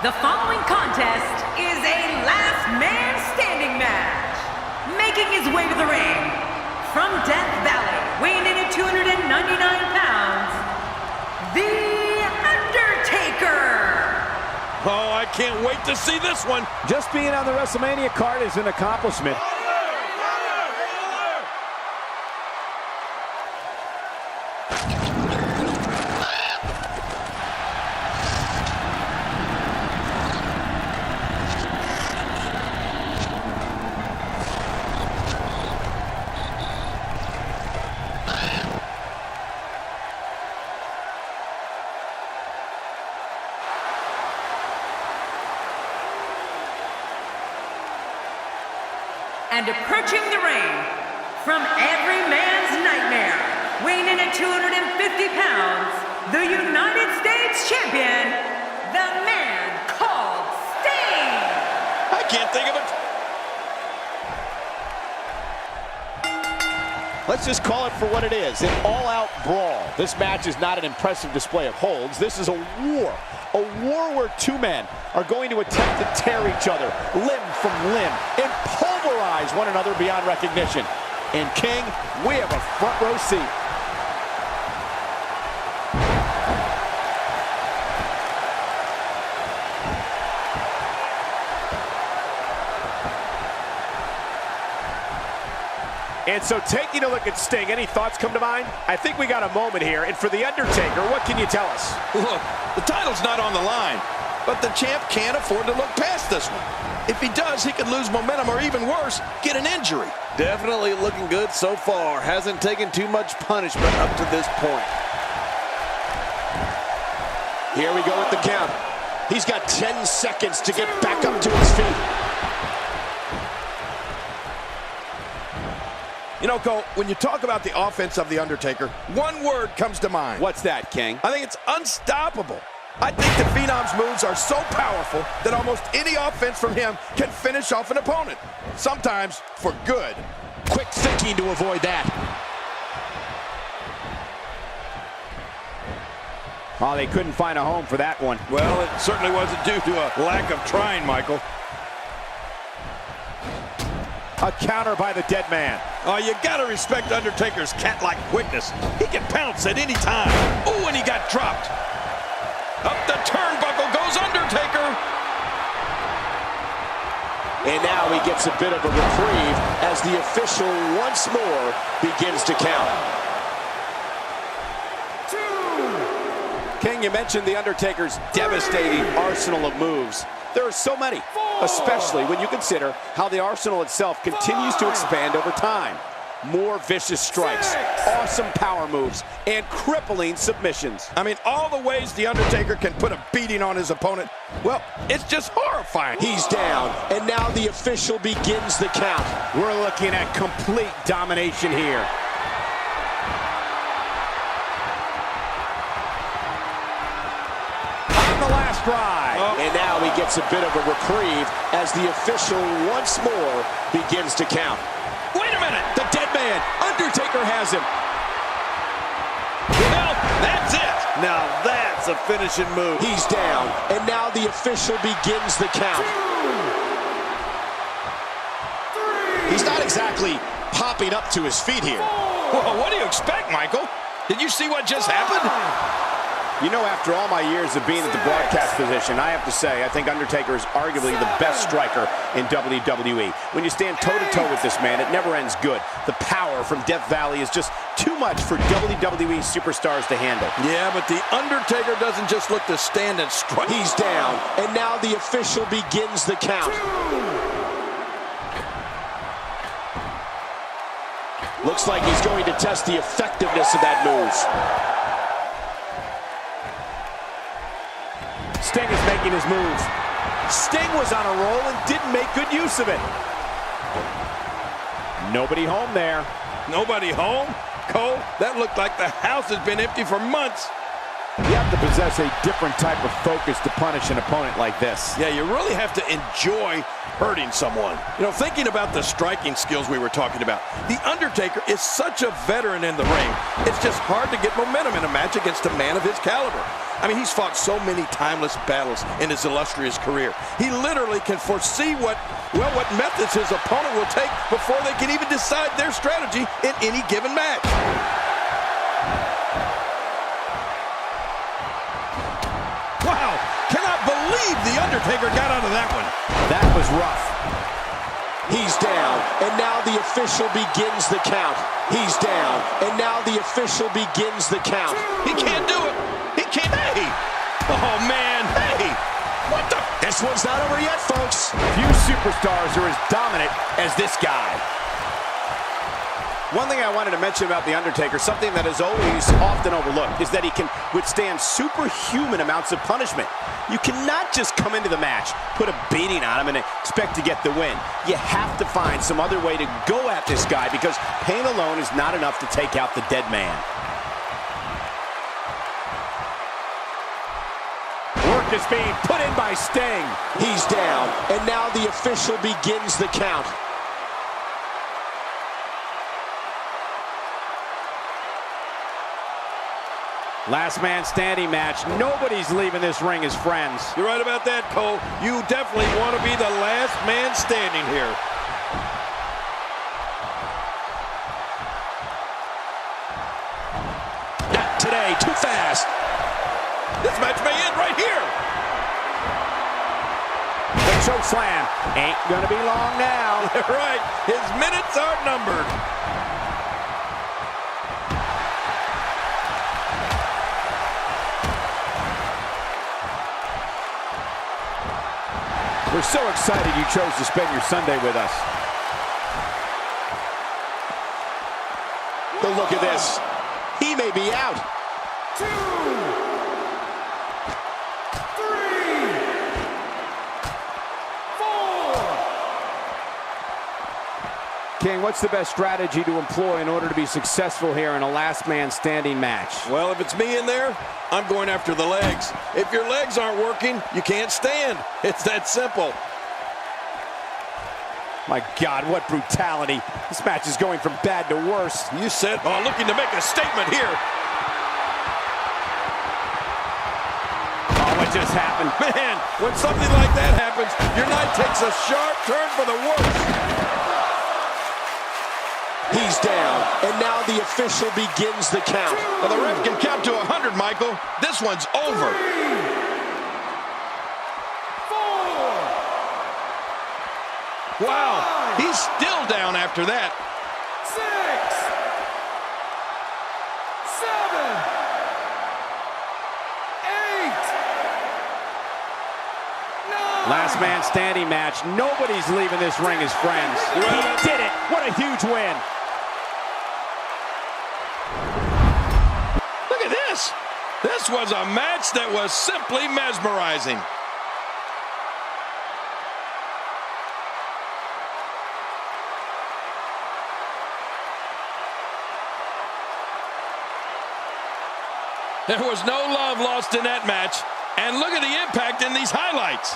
The following contest is a last man standing match. Making his way to the ring, from Death Valley, weighing in at 299 pounds, The Undertaker. Oh, I can't wait to see this one. Just being on the WrestleMania card is an accomplishment. And approaching the ring, from every man's nightmare, weighing in at 250 pounds, the United States Champion, the man called Sting! I can't think of it. Let's just call it for what it is, an all-out brawl. This match is not an impressive display of holds. This is a war where two men are going to attempt to tear each other limb from limb and pulverize one another beyond recognition. And King, we have a front row seat. And so taking a look at Sting, any thoughts come to mind? I think we got a moment here. And for The Undertaker, what can you tell us? Look, the title's not on the line, but the champ can't afford to look past this one. If he does, he could lose momentum or even worse, get an injury. Definitely looking good so far. Hasn't taken too much punishment up to this point. Here we go with the count. He's got 10 seconds to get back up to his feet. You know, Cole, when you talk about the offense of The Undertaker, one word comes to mind. What's that, King? I think it's unstoppable. I think the Phenom's moves are so powerful that almost any offense from him can finish off an opponent. Sometimes for good. Quick thinking to avoid that. Oh, they couldn't find a home for that one. Well, it certainly wasn't due to a lack of trying, Michael. A counter by the dead man. Oh, you gotta respect Undertaker's cat-like quickness. He can pounce at any time. Oh, and he got dropped. Up the turnbuckle goes Undertaker. And now he gets a bit of a reprieve as the official once more begins to count. 2. King, you mentioned The Undertaker's devastating arsenal of moves. There are so many, especially when you consider how the arsenal itself continues to expand over time. More vicious strikes, awesome power moves, and crippling submissions. I mean, all the ways The Undertaker can put a beating on his opponent, well, it's just horrifying. He's down, and now the official begins the count. We're looking at complete domination here. On the last drive. And now he gets a bit of a reprieve as the official once more begins to count. Wait a minute! The dead man, Undertaker has him. Now that's a finishing move. He's down, and now the official begins the count. He's not exactly popping up to his feet here. Well, what do you expect, Michael? Did you see what just happened? You know, after all my years of being at the broadcast position, I have to say, I think Undertaker is arguably the best striker in WWE. When you stand toe-to-toe with this man, it never ends good. The power from Death Valley is just too much for WWE superstars to handle. Yeah, but the Undertaker doesn't just look to stand and strike. He's down, and now the official begins the count. Looks like he's going to test the effectiveness of that move. Sting is making his move. Sting was on a roll and didn't make good use of it. Nobody home there. Nobody home? Cole, that looked like the house has been empty for months. You have to possess a different type of focus to punish an opponent like this. Yeah, you really have to enjoy hurting someone. You know, thinking about the striking skills we were talking about, the Undertaker is such a veteran in the ring. It's just hard to get momentum in a match against a man of his caliber. I mean, he's fought so many timeless battles in his illustrious career. He literally can foresee what methods his opponent will take before they can even decide their strategy in any given match. Wow, cannot believe the Undertaker got out of that one. That was rough. He's down, and now the official begins the count. He's down, and now the official begins the count. He can't do it. He can't. Hey! Oh, man. Hey! What the? This one's not over yet, folks. Few superstars are as dominant as this guy. One thing I wanted to mention about The Undertaker, something that is always often overlooked, is that he can withstand superhuman amounts of punishment. You cannot just come into the match, put a beating on him, and expect to get the win. You have to find some other way to go at this guy because pain alone is not enough to take out the dead man. Work is being put in by Sting. He's down, and now the official begins the count. Last man standing match. Nobody's leaving this ring as friends. You're right about that, Cole. You definitely want to be the last man standing here. Not today, too fast. This match may end right here. The choke slam ain't gonna be long now. Right, his minutes are numbered. We're so excited you chose to spend your Sunday with us. But look at this. He may be out. 2, 3, 4. King, what's the best strategy to employ in order to be successful here in a last man standing match? Well, if it's me in there, I'm going after the legs. If your legs aren't working, you can't stand. It's that simple. My God, what brutality. This match is going from bad to worse. You said, looking to make a statement here. Oh, what just happened? Man, when something like that happens, your night takes a sharp turn for the worse. He's down, and now the official begins the count. Well, the ref can count to 100, Michael. This one's over. 4. Wow, he's still down after that. 6, 7, 8, 9. Last man standing match. Nobody's leaving this ring as friends. He did it. What a huge win. Look at this. This was a match that was simply mesmerizing. There was no love lost in that match. And look at the impact in these highlights.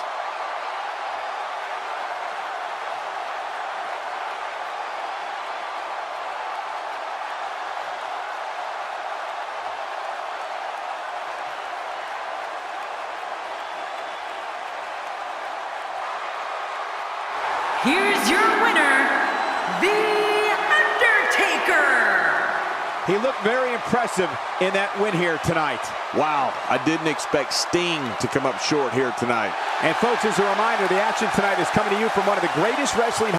here's your winner, The Undertaker. He looked very impressive in that win here tonight. Wow, I didn't expect Sting to come up short here tonight. And folks, as a reminder, the action tonight is coming to you from one of the greatest wrestling